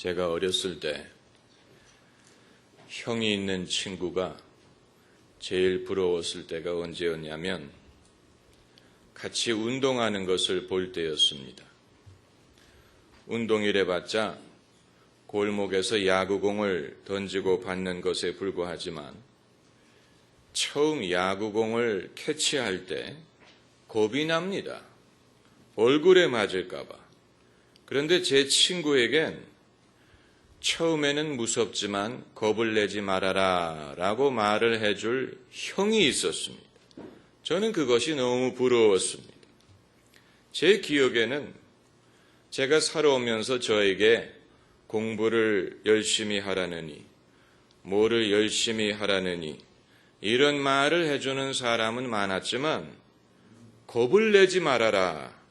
제가 어렸을 때 형이 있는 친구가 제일 부러웠을 때가 언제였냐면 같이 운동하는 것을 볼 때였습니다. 운동이래봤자 골목에서 야구공을 던지고 받는 것에 불과하지만 처음 야구공을 캐치할 때 겁이 납니다. 얼굴에 맞을까 봐. 그런데 제 친구에겐 처음에는 무섭지만 겁을 내지 말아라 라고 말을 해줄 형이 있었습니다. 저는 그것이 너무 부러웠습니다. 제 기억에는 제가 살아오면서 저에게 공부를 열심히 하라느니, 뭐를 열심히 하라느니 이런 말을 해주는 사람은 많았지만 겁을 내지 말아라,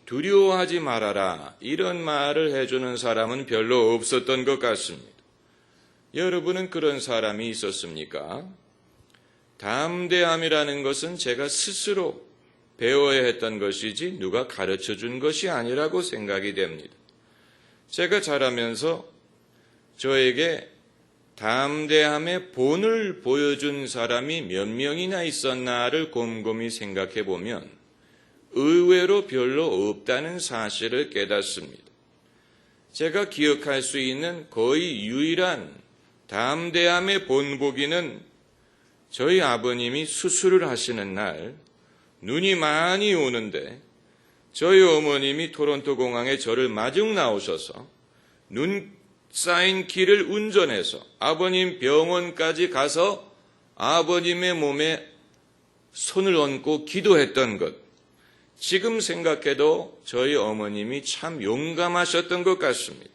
두려워하지 말아라 이런 말을 해주는 사람은 별로 없었던 것 같습니다. 여러분은 그런 사람이 있었습니까? 담대함이라는 것은 제가 스스로 배워야 했던 것이지 누가 가르쳐준 것이 아니라고 생각이 됩니다. 제가 자라면서 저에게 담대함의 본을 보여준 사람이 몇 명이나 있었나를 곰곰이 생각해 보면 의외로 별로 없다는 사실을 깨닫습니다. 제가 기억할 수 있는 거의 유일한 담대함의 본보기는 저희 아버님이 수술을 하시는 날 눈이 많이 오는데 저희 어머님이 토론토 공항에 저를 마중 나오셔서 눈 쌓인 길을 운전해서 아버님 병원까지 가서 아버님의 몸에 손을 얹고 기도했던 것, 지금 생각해도 저희 어머님이 참 용감하셨던 것 같습니다.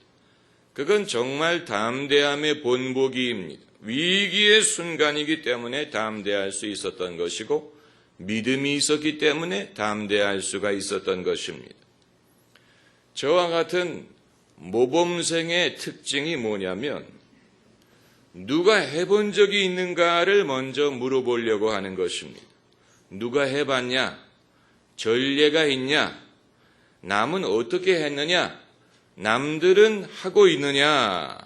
그건 정말 담대함의 본보기입니다. 위기의 순간이기 때문에 담대할 수 있었던 것이고 믿음이 있었기 때문에 담대할 수가 있었던 것입니다. 저와 같은 모범생의 특징이 뭐냐면 누가 해본 적이 있는가를 먼저 물어보려고 하는 것입니다. 누가 해봤냐? 전례가 있냐? 남은 어떻게 했느냐? 남들은 하고 있느냐?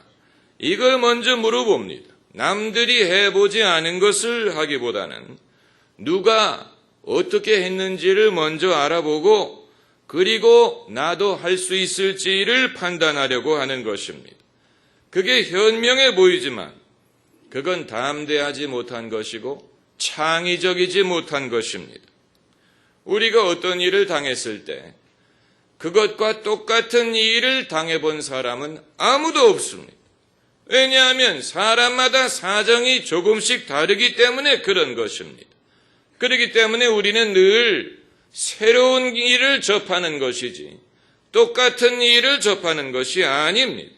이걸 먼저 물어봅니다. 남들이 해보지 않은 것을 하기보다는 누가 어떻게 했는지를 먼저 알아보고 그리고 나도 할 수 있을지를 판단하려고 하는 것입니다. 그게 현명해 보이지만 그건 담대하지 못한 것이고 창의적이지 못한 것입니다. 우리가 어떤 일을 당했을 때 그것과 똑같은 일을 당해본 사람은 아무도 없습니다. 왜냐하면 사람마다 사정이 조금씩 다르기 때문에 그런 것입니다. 그렇기 때문에 우리는 늘 새로운 일을 접하는 것이지 똑같은 일을 접하는 것이 아닙니다.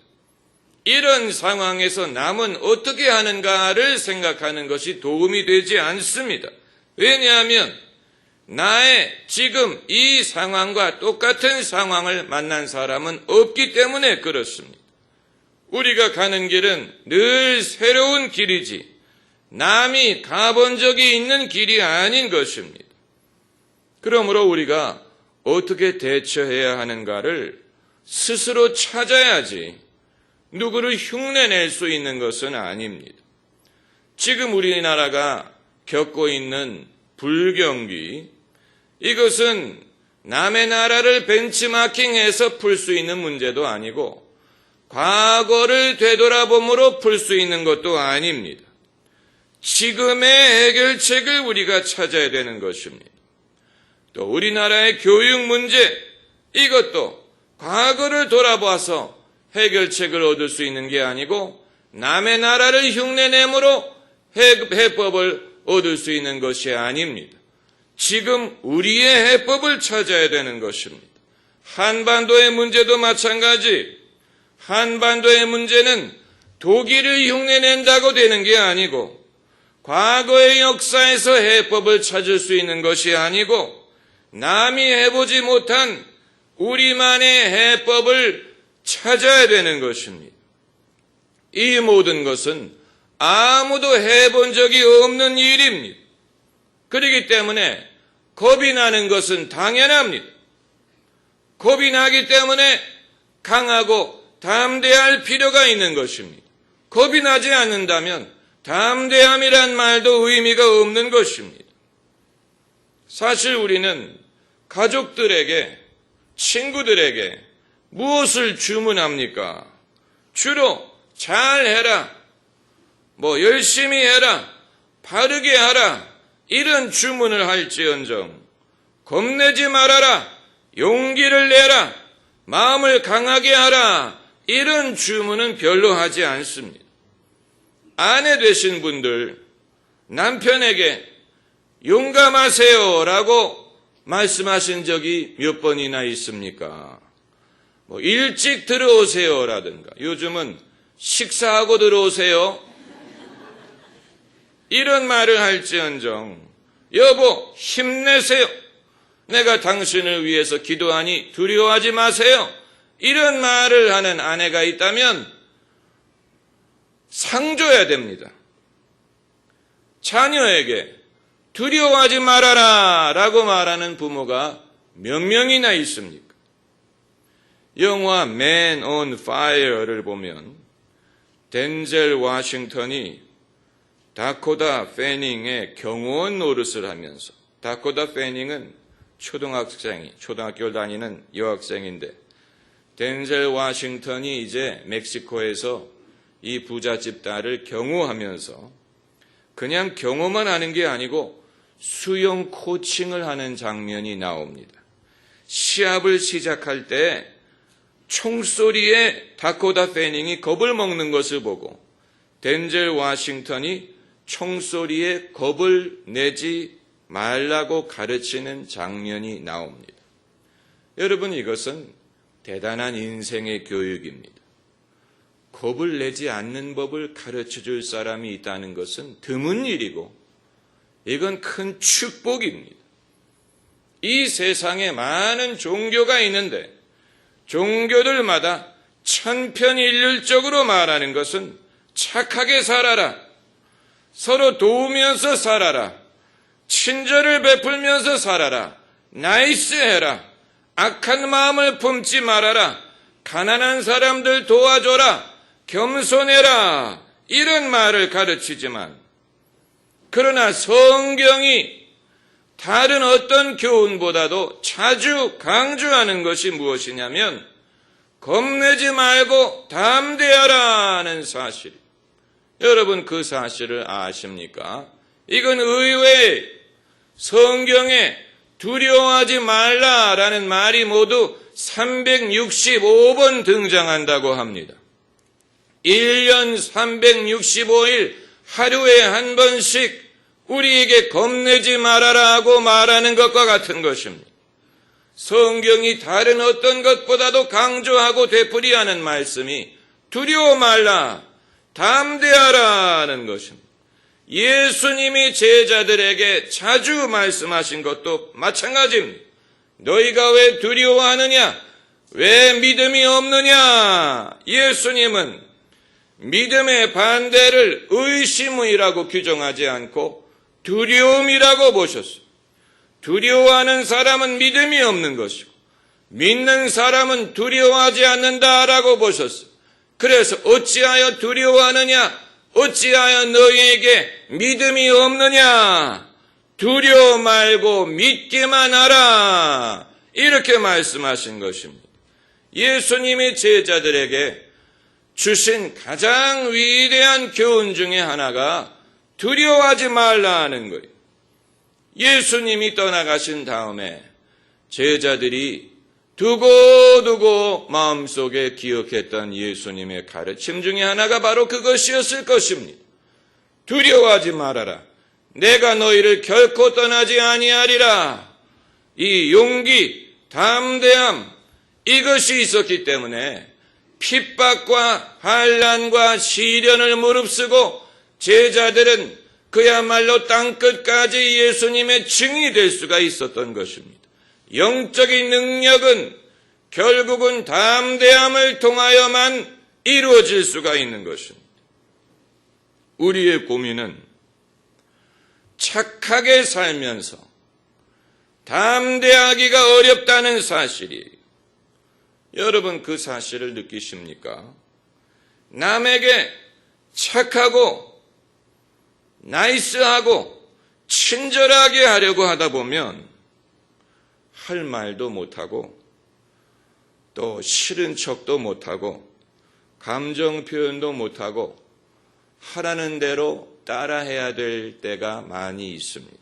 이런 상황에서 남은 어떻게 하는가를 생각하는 것이 도움이 되지 않습니다. 왜냐하면 나의 지금 이 상황과 똑같은 상황을 만난 사람은 없기 때문에 그렇습니다. 우리가 가는 길은 늘 새로운 길이지 남이 가본 적이 있는 길이 아닌 것입니다. 그러므로 우리가 어떻게 대처해야 하는가를 스스로 찾아야지 누구를 흉내낼 수 있는 것은 아닙니다. 지금 우리나라가 겪고 있는 불경기, 이것은 남의 나라를 벤치마킹해서 풀 수 있는 문제도 아니고 과거를 되돌아봄으로 풀 수 있는 것도 아닙니다. 지금의 해결책을 우리가 찾아야 되는 것입니다. 또 우리나라의 교육 문제, 이것도 과거를 돌아봐서 해결책을 얻을 수 있는 게 아니고 남의 나라를 흉내내므로 해법을 얻을 수 있는 것이 아닙니다. 지금 우리의 해법을 찾아야 되는 것입니다. 한반도의 문제도 마찬가지. 한반도의 문제는 독일을 흉내낸다고 되는 게 아니고 과거의 역사에서 해법을 찾을 수 있는 것이 아니고 남이 해보지 못한 우리만의 해법을 찾아야 되는 것입니다. 이 모든 것은 아무도 해본 적이 없는 일입니다. 그렇기 때문에 겁이 나는 것은 당연합니다. 겁이 나기 때문에 강하고 담대할 필요가 있는 것입니다. 겁이 나지 않는다면 담대함이란 말도 의미가 없는 것입니다. 사실 우리는 가족들에게, 친구들에게 무엇을 주문합니까? 주로 잘해라, 열심히 해라, 바르게 하라, 이런 주문을 할지언정 겁내지 말아라, 용기를 내라, 마음을 강하게 하라, 이런 주문은 별로 하지 않습니다. 아내 되신 분들, 남편에게 용감하세요 라고 말씀하신 적이 몇 번이나 있습니까? 일찍 들어오세요 라든가, 요즘은 식사하고 들어오세요, 이런 말을 할지언정 여보 힘내세요, 내가 당신을 위해서 기도하니 두려워하지 마세요, 이런 말을 하는 아내가 있다면 상 줘야 됩니다. 자녀에게 두려워하지 말아라 라고 말하는 부모가 몇 명이나 있습니까? 영화 Man on Fire를 보면 덴젤 워싱턴이 다코다 패닝의 경호원 노릇을 하면서, 다코다 패닝은 초등학교를 다니는 여학생인데, 덴젤 워싱턴이 이제 멕시코에서 이 부잣집 딸을 경호하면서 그냥 경호만 하는 게 아니고 수영 코칭을 하는 장면이 나옵니다. 시합을 시작할 때 총소리에 다코다 패닝이 겁을 먹는 것을 보고 덴젤 워싱턴이 총소리에 겁을 내지 말라고 가르치는 장면이 나옵니다. 여러분, 이것은 대단한 인생의 교육입니다. 겁을 내지 않는 법을 가르쳐줄 사람이 있다는 것은 드문 일이고 이건 큰 축복입니다. 이 세상에 많은 종교가 있는데 종교들마다 천편일률적으로 말하는 것은 착하게 살아라, 서로 도우면서 살아라, 친절을 베풀면서 살아라, 나이스해라, 악한 마음을 품지 말아라, 가난한 사람들 도와줘라, 겸손해라, 이런 말을 가르치지만, 그러나 성경이 다른 어떤 교훈보다도 자주 강조하는 것이 무엇이냐면 겁내지 말고 담대하라는 사실. 여러분, 그 사실을 아십니까? 이건 의외의 성경에 두려워하지 말라라는 말이 모두 365번 등장한다고 합니다. 1년 365일 하루에 한 번씩 우리에게 겁내지 말아라고 말하는 것과 같은 것입니다. 성경이 다른 어떤 것보다도 강조하고 되풀이하는 말씀이 두려워 말라, 담대하라는 것입니다. 예수님이 제자들에게 자주 말씀하신 것도 마찬가지입니다. 너희가 왜 두려워하느냐? 왜 믿음이 없느냐? 예수님은 믿음의 반대를 의심이라고 규정하지 않고 두려움이라고 보셨어요. 두려워하는 사람은 믿음이 없는 것이고 믿는 사람은 두려워하지 않는다라고 보셨어요. 그래서 어찌하여 두려워하느냐? 어찌하여 너희에게 믿음이 없느냐? 두려워 말고 믿기만 하라, 이렇게 말씀하신 것입니다. 예수님이 제자들에게 주신 가장 위대한 교훈 중에 하나가 두려워하지 말라는 거예요. 예수님이 떠나가신 다음에 제자들이 두고두고 마음속에 기억했던 예수님의 가르침 중에 하나가 바로 그것이었을 것입니다. 두려워하지 말아라. 내가 너희를 결코 떠나지 아니하리라. 이 용기, 담대함, 이것이 있었기 때문에 핍박과 환난과 시련을 무릅쓰고 제자들은 그야말로 땅끝까지 예수님의 증인이 될 수가 있었던 것입니다. 영적인 능력은 결국은 담대함을 통하여만 이루어질 수가 있는 것입니다. 우리의 고민은 착하게 살면서 담대하기가 어렵다는 사실이에요. 여러분 그 사실을 느끼십니까? 남에게 착하고 나이스하고 친절하게 하려고 하다 보면 할 말도 못하고 또 싫은 척도 못하고 감정 표현도 못하고 하라는 대로 따라해야 될 때가 많이 있습니다.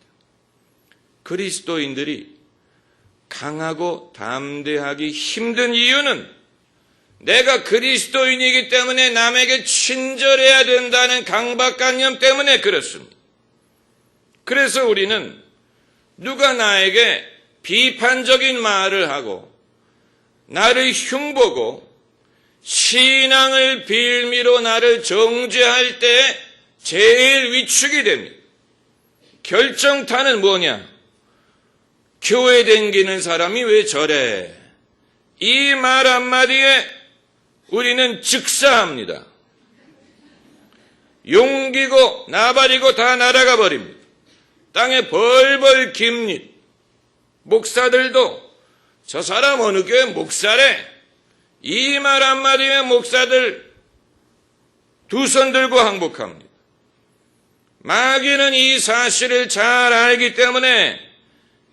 그리스도인들이 강하고 담대하기 힘든 이유는 내가 그리스도인이기 때문에 남에게 친절해야 된다는 강박관념 때문에 그렇습니다. 그래서 우리는 누가 나에게 비판적인 말을 하고 나를 흉보고 신앙을 빌미로 나를 정죄할 때 제일 위축이 됩니다. 결정타는 뭐냐? 교회 다니는 사람이 왜 저래? 이 말 한마디에 우리는 즉사합니다. 용기고 나발이고 다 날아가 버립니다. 땅에 벌벌 깁니다. 목사들도 저 사람 어느 교회 목사래? 이 말 한마디에 목사들 두 손 들고 항복합니다. 마귀는 이 사실을 잘 알기 때문에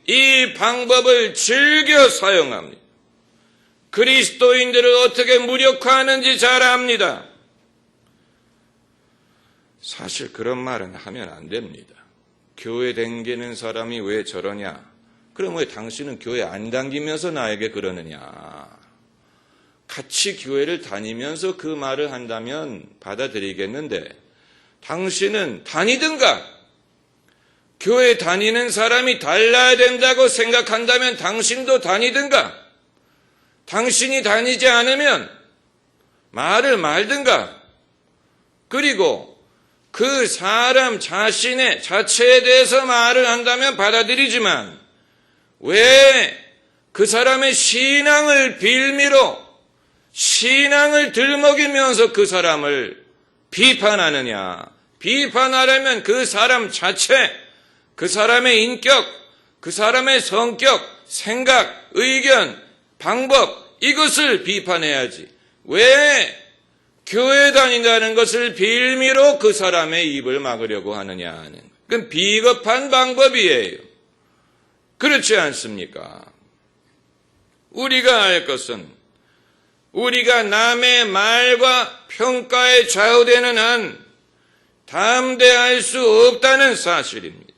이 방법을 즐겨 사용합니다. 그리스도인들을 어떻게 무력화하는지 잘 압니다. 사실 그런 말은 하면 안 됩니다. 교회 다니는 사람이 왜 저러냐? 그럼 왜 당신은 교회 안 다니면서 나에게 그러느냐? 같이 교회를 다니면서 그 말을 한다면 받아들이겠는데 당신은 다니든가 교회 다니는 사람이 달라야 된다고 생각한다면 당신도 다니든가 당신이 다니지 않으면 말을 말든가 그리고 그 사람 자체에 대해서 말을 한다면 받아들이지만 왜 그 사람의 신앙을 빌미로 신앙을 들먹이면서 그 사람을 비판하느냐? 비판하려면 그 사람 자체, 그 사람의 인격, 그 사람의 성격, 생각, 의견, 방법 이것을 비판해야지. 왜 교회 다닌다는 것을 빌미로 그 사람의 입을 막으려고 하느냐 하는. 그건 비겁한 방법이에요. 그렇지 않습니까? 우리가 알 것은 우리가 남의 말과 평가에 좌우되는 한 담대할 수 없다는 사실입니다.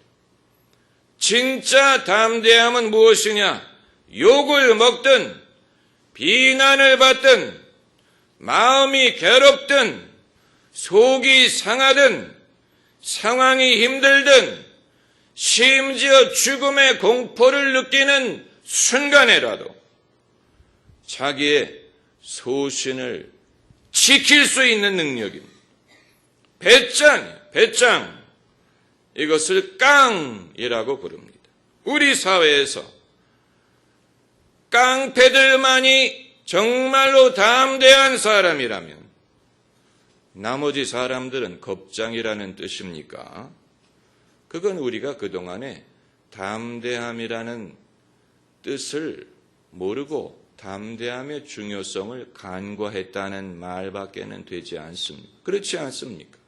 진짜 담대함은 무엇이냐? 욕을 먹든 비난을 받든 마음이 괴롭든 속이 상하든 상황이 힘들든 심지어 죽음의 공포를 느끼는 순간에라도 자기의 소신을 지킬 수 있는 능력입니다. 배짱. 이것을 깡이라고 부릅니다. 우리 사회에서 깡패들만이 정말로 담대한 사람이라면 나머지 사람들은 겁장이라는 뜻입니까? 그건 우리가 그동안에 담대함이라는 뜻을 모르고 담대함의 중요성을 간과했다는 말밖에는 되지 않습니다. 그렇지 않습니까?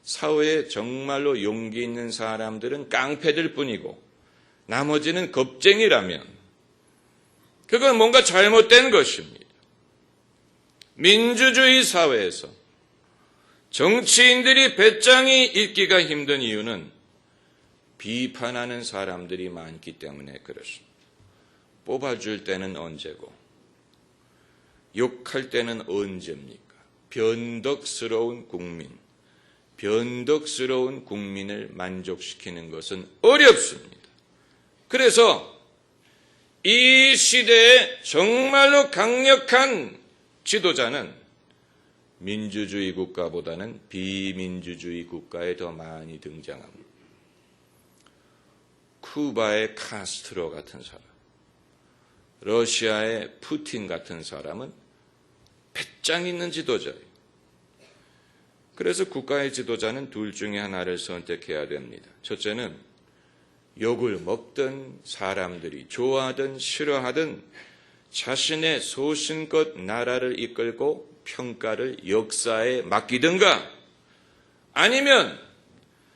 사회에 정말로 용기 있는 사람들은 깡패들 뿐이고 나머지는 겁쟁이라면 그건 뭔가 잘못된 것입니다. 민주주의 사회에서 정치인들이 배짱이 있기가 힘든 이유는 비판하는 사람들이 많기 때문에 그렇습니다. 뽑아줄 때는 언제고 욕할 때는 언제입니까? 변덕스러운 국민을 만족시키는 것은 어렵습니다. 그래서 이 시대에 정말로 강력한 지도자는 민주주의 국가보다는 비민주주의 국가에 더 많이 등장합니다. 쿠바의 카스트로 같은 사람, 러시아의 푸틴 같은 사람은 배짱 있는 지도자예요. 그래서 국가의 지도자는 둘 중에 하나를 선택해야 됩니다. 첫째는 욕을 먹든 사람들이 좋아하든 싫어하든 자신의 소신껏 나라를 이끌고 평가를 역사에 맡기든가 아니면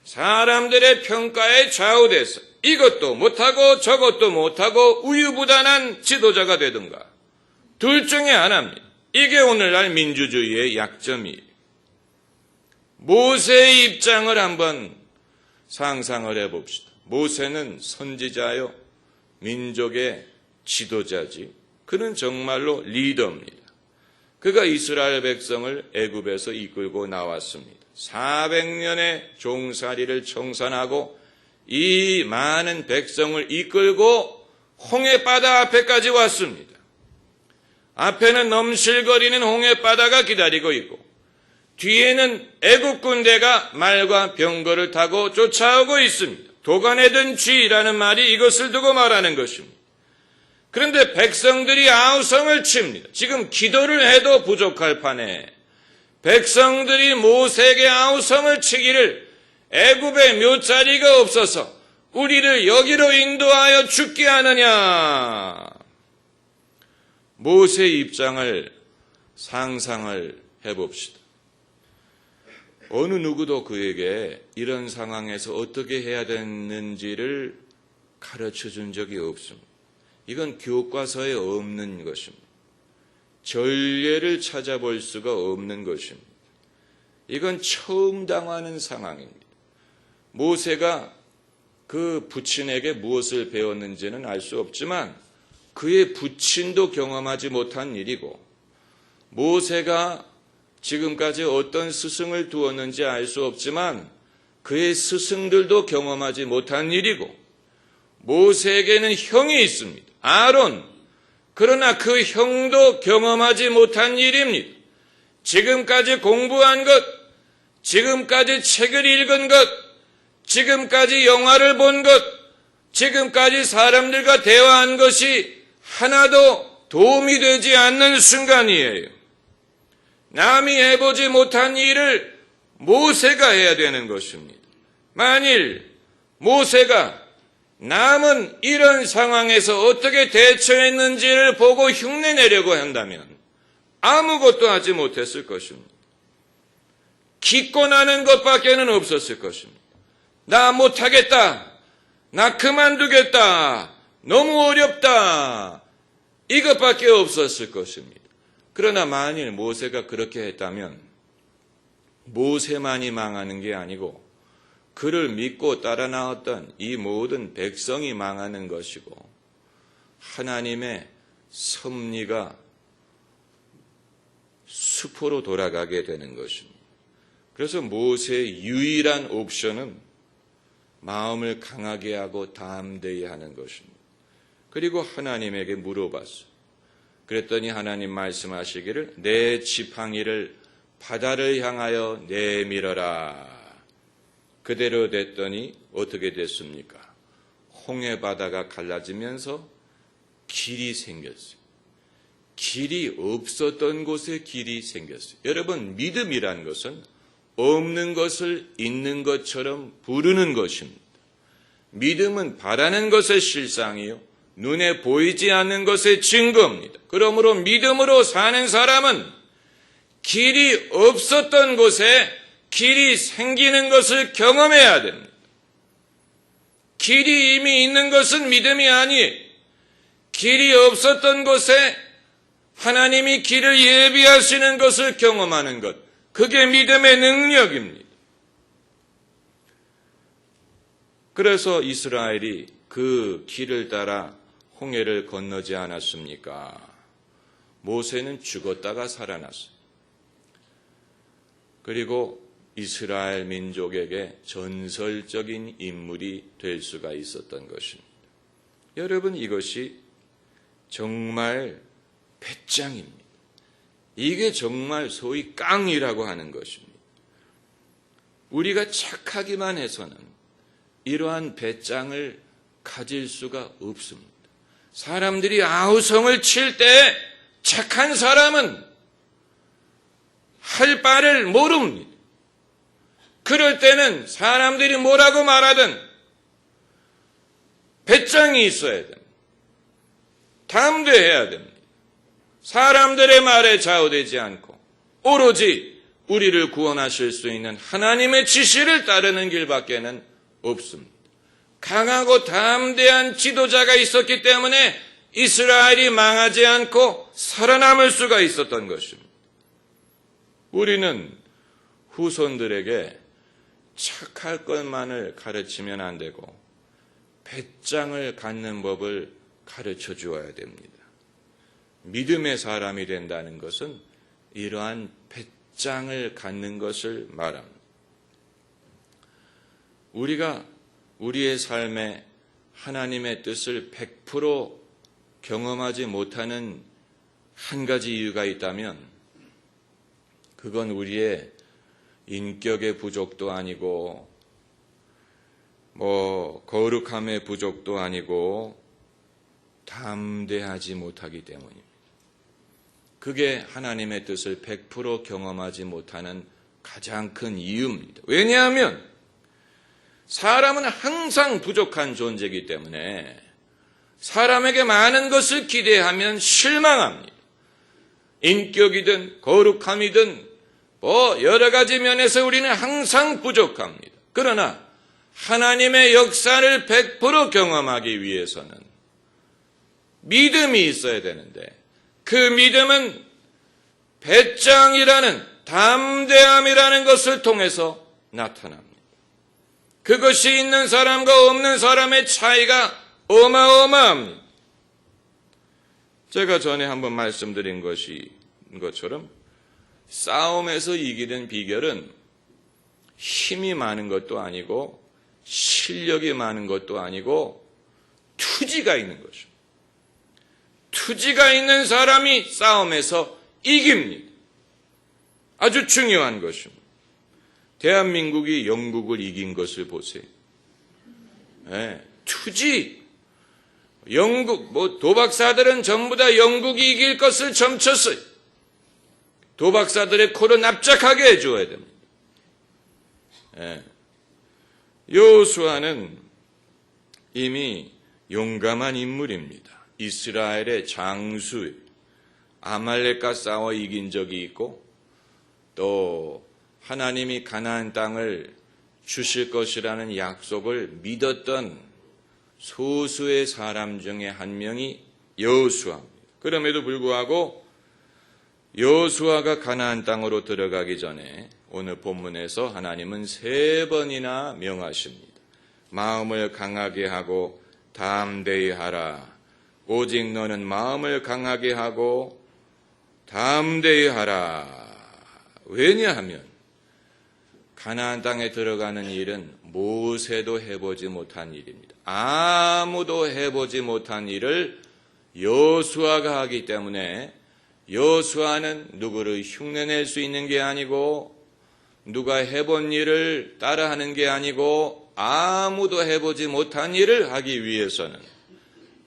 사람들의 평가에 좌우돼서 이것도 못하고 저것도 못하고 우유부단한 지도자가 되든가 둘 중에 하나입니다. 이게 오늘날 민주주의의 약점이에요. 모세의 입장을 한번 상상을 해봅시다. 모세는 선지자요, 민족의 지도자지. 그는 정말로 리더입니다. 그가 이스라엘 백성을 애굽에서 이끌고 나왔습니다. 400년의 종살이를 청산하고 이 많은 백성을 이끌고 홍해바다 앞에까지 왔습니다. 앞에는 넘실거리는 홍해바다가 기다리고 있고 뒤에는 애굽 군대가 말과 병거를 타고 쫓아오고 있습니다. 도간에 든 쥐라는 말이 이것을 두고 말하는 것입니다. 그런데 백성들이 아우성을 칩니다. 지금 기도를 해도 부족할 판에 백성들이 모세에게 아우성을 치기를 애굽에 묘자리가 없어서 우리를 여기로 인도하여 죽게 하느냐. 모세의 입장을 상상을 해봅시다. 어느 누구도 그에게 이런 상황에서 어떻게 해야 되는지를 가르쳐준 적이 없습니다. 이건 교과서에 없는 것입니다. 전례를 찾아볼 수가 없는 것입니다. 이건 처음 당하는 상황입니다. 모세가 그 부친에게 무엇을 배웠는지는 알 수 없지만 그의 부친도 경험하지 못한 일이고 모세가 지금까지 어떤 스승을 두었는지 알 수 없지만 그의 스승들도 경험하지 못한 일이고 모세에게는 형이 있습니다. 아론. 그러나 그 형도 경험하지 못한 일입니다. 지금까지 공부한 것, 지금까지 책을 읽은 것, 지금까지 영화를 본 것, 지금까지 사람들과 대화한 것이 하나도 도움이 되지 않는 순간이에요. 남이 해보지 못한 일을 모세가 해야 되는 것입니다. 만일 모세가 남은 이런 상황에서 어떻게 대처했는지를 보고 흉내내려고 한다면 아무것도 하지 못했을 것입니다. 기권하는 것밖에는 없었을 것입니다. 나 못하겠다. 나 그만두겠다. 너무 어렵다. 이것밖에 없었을 것입니다. 그러나 만일 모세가 그렇게 했다면 모세만이 망하는 게 아니고 그를 믿고 따라 나왔던 이 모든 백성이 망하는 것이고 하나님의 섭리가 수포로 돌아가게 되는 것입니다. 그래서 모세의 유일한 옵션은 마음을 강하게 하고 담대히 하는 것입니다. 그리고 하나님에게 물어봤어요. 그랬더니 하나님 말씀하시기를 내 지팡이를 바다를 향하여 내밀어라. 그대로 됐더니 어떻게 됐습니까? 홍해바다가 갈라지면서 길이 생겼어요. 길이 없었던 곳에 길이 생겼어요. 여러분, 믿음이란 것은 없는 것을 있는 것처럼 부르는 것입니다. 믿음은 바라는 것의 실상이요. 눈에 보이지 않는 것의 증거입니다. 그러므로 믿음으로 사는 사람은 길이 없었던 곳에 길이 생기는 것을 경험해야 됩니다. 길이 이미 있는 것은 믿음이 아니에요. 길이 없었던 곳에 하나님이 길을 예비하시는 것을 경험하는 것. 그게 믿음의 능력입니다. 그래서 이스라엘이 그 길을 따라 홍해를 건너지 않았습니까? 모세는 죽었다가 살아났어요. 그리고 이스라엘 민족에게 전설적인 인물이 될 수가 있었던 것입니다. 여러분, 이것이 정말 배짱입니다. 이게 정말 소위 깡이라고 하는 것입니다. 우리가 착하기만 해서는 이러한 배짱을 가질 수가 없습니다. 사람들이 아우성을 칠 때 착한 사람은 할 바를 모릅니다. 그럴 때는 사람들이 뭐라고 말하든 배짱이 있어야 됩니다. 담대해야 됩니다. 사람들의 말에 좌우되지 않고 오로지 우리를 구원하실 수 있는 하나님의 지시를 따르는 길밖에는 없습니다. 강하고 담대한 지도자가 있었기 때문에 이스라엘이 망하지 않고 살아남을 수가 있었던 것입니다. 우리는 후손들에게 착할 것만을 가르치면 안 되고 배짱을 갖는 법을 가르쳐 주어야 됩니다. 믿음의 사람이 된다는 것은 이러한 배짱을 갖는 것을 말합니다. 우리가 우리의 삶에 하나님의 뜻을 100% 경험하지 못하는 한 가지 이유가 있다면 그건 우리의 인격의 부족도 아니고 거룩함의 부족도 아니고 담대하지 못하기 때문입니다. 그게 하나님의 뜻을 100% 경험하지 못하는 가장 큰 이유입니다. 왜냐하면 사람은 항상 부족한 존재이기 때문에 사람에게 많은 것을 기대하면 실망합니다. 인격이든 거룩함이든 여러 가지 면에서 우리는 항상 부족합니다. 그러나 하나님의 역사를 100% 경험하기 위해서는 믿음이 있어야 되는데 그 믿음은 배짱이라는 담대함이라는 것을 통해서 나타납니다. 그것이 있는 사람과 없는 사람의 차이가 어마어마합니다. 제가 전에 한번 말씀드린 것처럼 싸움에서 이기는 비결은 힘이 많은 것도 아니고 실력이 많은 것도 아니고 투지가 있는 것입니다. 투지가 있는 사람이 싸움에서 이깁니다. 아주 중요한 것입니다. 대한민국이 영국을 이긴 것을 보세요. 투지. 영국, 도박사들은 전부 다 영국이 이길 것을 점쳤어요. 도박사들의 코를 납작하게 해줘야 됩니다. 여호수아는 이미 용감한 인물입니다. 이스라엘의 장수, 아말렉과 싸워 이긴 적이 있고 또 하나님이 가나안 땅을 주실 것이라는 약속을 믿었던 소수의 사람 중에 한 명이 여호수아입니다. 그럼에도 불구하고 여호수아가 가나안 땅으로 들어가기 전에 오늘 본문에서 하나님은 3번이나 명하십니다. 마음을 강하게 하고 담대히 하라. 오직 너는 마음을 강하게 하고 담대히 하라. 왜냐하면 가나안 땅에 들어가는 일은 모세도 해보지 못한 일입니다. 아무도 해보지 못한 일을 여호수아가 하기 때문에 여호수아는 누구를 흉내낼 수 있는 게 아니고 누가 해본 일을 따라하는 게 아니고 아무도 해보지 못한 일을 하기 위해서는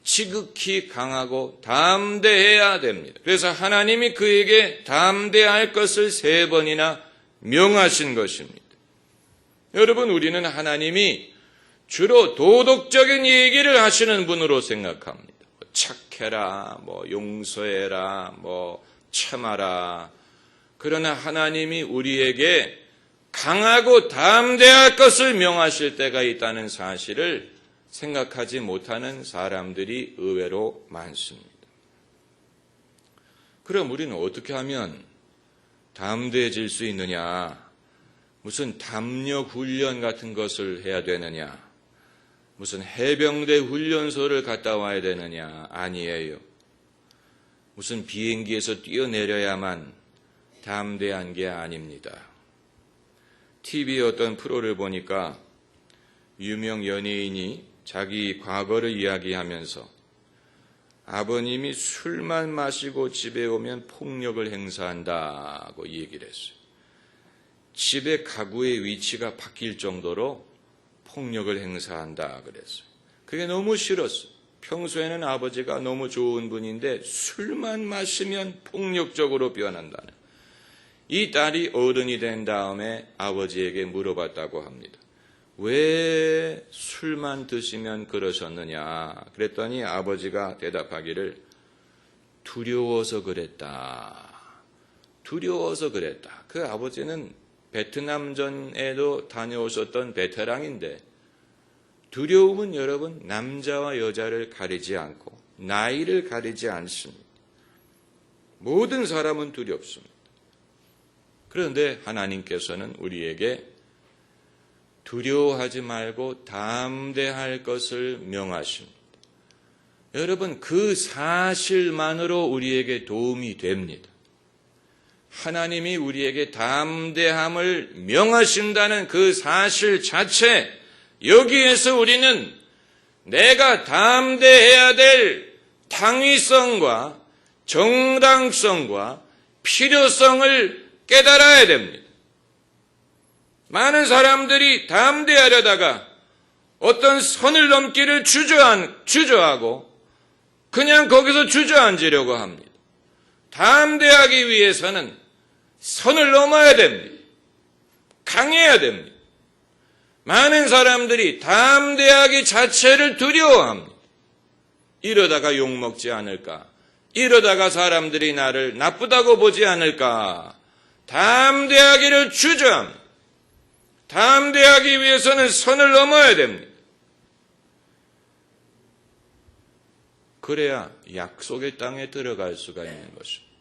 지극히 강하고 담대해야 됩니다. 그래서 하나님이 그에게 담대할 것을 3번이나 명하신 것입니다. 여러분, 우리는 하나님이 주로 도덕적인 얘기를 하시는 분으로 생각합니다. 착해라, 용서해라, 참아라. 그러나 하나님이 우리에게 강하고 담대할 것을 명하실 때가 있다는 사실을 생각하지 못하는 사람들이 의외로 많습니다. 그럼 우리는 어떻게 하면 담대해질 수 있느냐? 무슨 담력 훈련 같은 것을 해야 되느냐? 무슨 해병대 훈련소를 갔다 와야 되느냐? 아니에요. 무슨 비행기에서 뛰어내려야만 담대한 게 아닙니다. TV에 어떤 프로를 보니까 유명 연예인이 자기 과거를 이야기하면서 아버님이 술만 마시고 집에 오면 폭력을 행사한다고 얘기를 했어요. 집의 가구의 위치가 바뀔 정도로 폭력을 행사한다 그랬어요. 그게 너무 싫었어요. 평소에는 아버지가 너무 좋은 분인데 술만 마시면 폭력적으로 변한다는. 이 딸이 어른이 된 다음에 아버지에게 물어봤다고 합니다. 왜 술만 드시면 그러셨느냐? 그랬더니 아버지가 대답하기를 두려워서 그랬다. 두려워서 그랬다. 그 아버지는 베트남전에도 다녀오셨던 베테랑인데 두려움은 여러분 남자와 여자를 가리지 않고 나이를 가리지 않습니다. 모든 사람은 두렵습니다. 그런데 하나님께서는 우리에게 두려워하지 말고 담대할 것을 명하십니다. 여러분 그 사실만으로 우리에게 도움이 됩니다. 하나님이 우리에게 담대함을 명하신다는 그 사실 자체, 여기에서 우리는 내가 담대해야 될 당위성과 정당성과 필요성을 깨달아야 됩니다. 많은 사람들이 담대하려다가 어떤 선을 넘기를 주저하고 그냥 거기서 주저앉으려고 합니다. 담대하기 위해서는 선을 넘어야 됩니다. 강해야 됩니다. 많은 사람들이 담대하기 자체를 두려워합니다. 이러다가 욕먹지 않을까? 이러다가 사람들이 나를 나쁘다고 보지 않을까? 담대하기를 주저합니다. 담대하기 위해서는 선을 넘어야 됩니다. 그래야 약속의 땅에 들어갈 수가 있는 것입니다.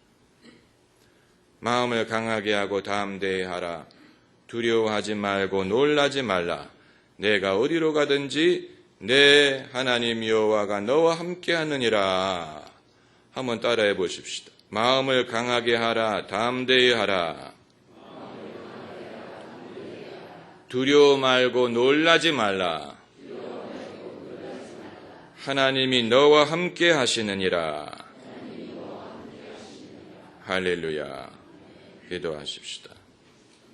마음을 강하게 하고 담대히 하라. 두려워하지 말고 놀라지 말라. 내가 어디로 가든지 내 하나님 여호와가 너와 함께 하느니라. 한번 따라해 보십시다. 마음을 강하게 하라. 담대히 하라. 두려워 말고 놀라지 말라. 하나님이 너와 함께 하시느니라. 할렐루야. 기도하십시다.